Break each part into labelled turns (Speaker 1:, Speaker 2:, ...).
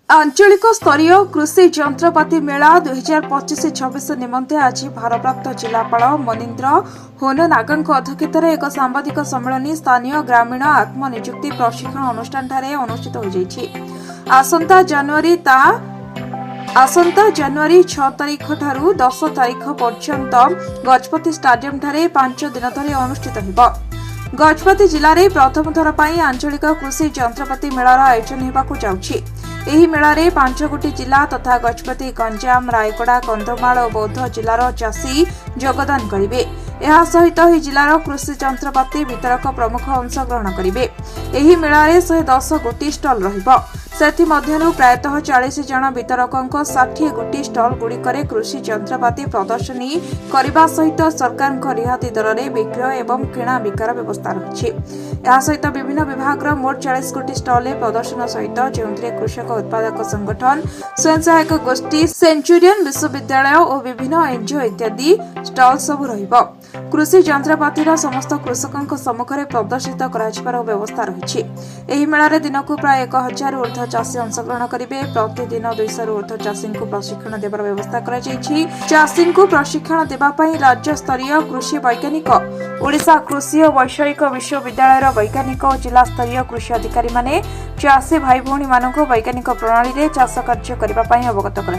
Speaker 1: आंचलिक स्तरीय कृषि यंत्रपाति मेला 2025-26 निमंते आज भारप्राप्त जिलापाल मनीन्द्र होननागा अध्यक्षतार एक सांबादिक सम्मेलन स्थानीय ग्रामीण आत्मनियुक्ति प्रशिक्षण अनुष्ठान अनुष्ठित हो आसंता जनवरी 6 तारिख ठारू 10 तारिख पर्यंत गजपति स्टाडियम ठारे 5 दिन धरी अनुष्ठित होगा। गजपति जिले में प्रथम थर पर आंचलिक कृषि यंत्रपाति मेलार आयोजन होगाकू जाउछि। एही मेलारे 5 गोटी जिला तथा गजपति, गंजाम, रायगड़ा, कंधमाल और बौद्ध जिलार चाषी योगदान करिवे। एहा सहित ही जिलार कृषि यंत्रपाति वितरक प्रमुख अंशग्रहण करिवे। एही मेलारे 110 गोटी स्टल रहिबो। सेथि मध्यनु प्रायतः 40 जन वितरकों 60 गोटी स्टल गुड़िकरे कृषि यंत्रपाति प्रदर्शनी करने सहित सरकार रिहाती दर में विक्रय एवं किणा बिकार व्यवस्था रही। यह सहित विभिन्न विभाग मोट 40 गोटी स्टल प्रदर्शन सहित जो कृषक उत्पादक संगठन, स्वयं सहायक गोष्ठी, सेंचुरियन विश्वविद्यालय और विभिन्न एनजीओ इत्यादि स्टल सब रहिबो। कृषि यंत्रपातिर समस्त कृषकों सम्मुखें प्रदर्शित कर व्यवस्था रही। एही मेलारे दिनकू प्राय 1000 ऊर्ध्व चाषी अंशग्रहण करेंगे। प्रतिदिन 200 ऊर्ध्व चाषी को प्रशिक्षण देवार व्यवस्था चाषी को प्रशिक्षण देवाई राज्य स्तरीय कृषि वैज्ञानिक, ओडिशा कृषि और वैषयिक विश्वविद्यालय वैज्ञानिक और जिला स्तरीय कृषि अधिकारी माने चाषी भाई भौणी मानक वैज्ञानिक प्रणाली में चाष कार्य करने अवगत कर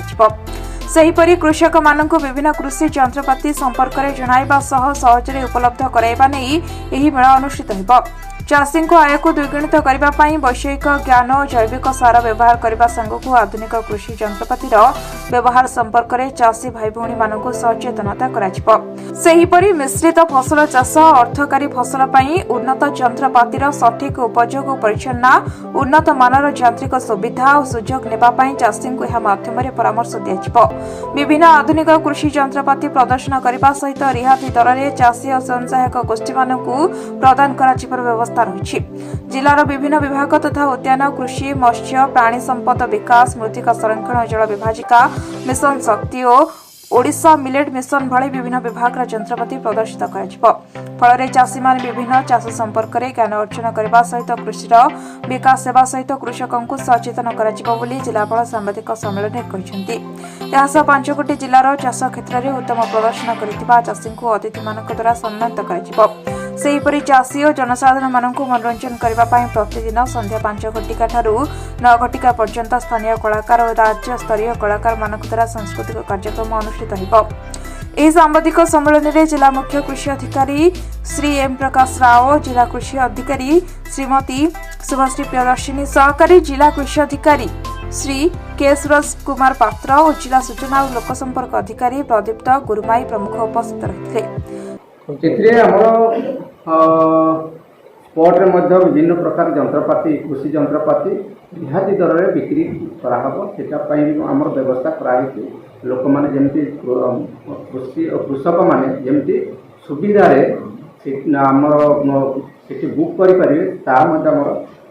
Speaker 1: सेहीपरि कृषक मानक विभिन्न कृषि यंत्रपाति संपर्क में जणाइबा सह सहजरे उपलब्ध कराइबा नै एही मेला अनुष्ठित हेबो। चाषी को आय को द्विगुणित करने वैषयिक ज्ञान और जैविक सार व्यवहार करने संगक आधुनिक कृषि यंत्रपातिर व्यवहार संपर्क में चाषी भाई भौणी मानक सचेतनता सेहीपरि मिश्रित फसल चाष, अर्थकारी फसल पई उन्नत यंत्रपातिर सठिक उपयोग परिचालना, उन्नत मानर यांत्रिक सुविधा और सुजोग नेबा पई चाषी को यह माध्यम परामर्श दिया। विभिन्न आधुनिक कृषि यंत्रपाति प्रदर्शन करने सहित रिहाती दर में चाषी और स्वयं सहायक गोष्ठी प्रदान कर व्यवस्था रही। जिलार विभिन्न विभाग तथा उद्यान, कृषि, मत्स्य, प्राणी संपद विकास, मृत्तिका संरक्षण और जल विभाजिका, मिशन शक्ति और ओडिशा मिलेट मिशन भली विभिन्न विभाग यंत्रपाति प्रदर्शित कर चाषी मान विभिन्न चाष संपर्क में ज्ञान अर्जन करने सहित कृषि विकास सेवा सहित कृषकों को सचेतन कर जिलापाल सांबादिक सम्मेलन में 5 गोटी जिलार चाष क्षेत्र में उत्तम प्रदर्शन कर चाषी को अतिथि मान द्वारा सम्मानित कर सेहीपरि चाषी और जनसाधारण मानक मनोरंजन करने प्रतिदिन संध्या 5 घटिका ठारू 9 घटिका पर्यंत स्थानीय कलाकार और राज्य स्तरीय कलाकार मानक द्वारा सांस्कृतिक कार्यक्रम अनुष्ठित होगा। यह सांबादिक सम्मेलन में जिला मुख्य कृषि अधिकारी श्री एम प्रकाश राव, जिला कृषि अधिकारी श्रीमती शुभश्री प्रियदर्शिनी, सहकारी जिला कृषि अधिकारी श्री के सूरज कुमार पात्र और जिला सूचना और लोकसंपर्क अधिकारी प्रदीप्त गुरुमाई प्रमुख उपस्थित रही।
Speaker 2: स्पॉट विभिन्न प्रकार यंत्रपाति, कृषि यंत्रपाति रिहाती दर में बिक्री कराम व्यवस्था कराई। लोक मैंने जमी कृषि और कृषक मैंने जमी सुविधा बुक करें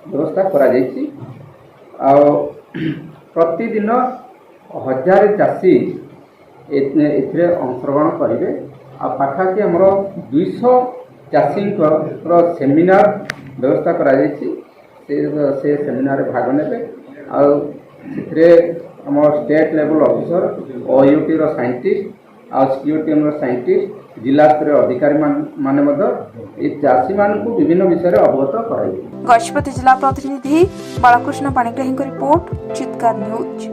Speaker 2: व्यवस्था प्रतिदिन 1000 चाषी अंशग्रहण करेंगे। पाखापाखि आमर 200 चाषी सेमिनार व्यवस्था कराई। से सेमिनार भाग ने आम state level officer, OUT scientist और सिक्योरिटी साइंटिस्ट, जिला स्तर अधिकारी माने चाषी मान को विभिन्न विषय अवगत कराई।
Speaker 1: गजपति जिला प्रतिनिधि बालकृष्ण पाणिग्राही रिपोर्ट, चित्कार न्यूज।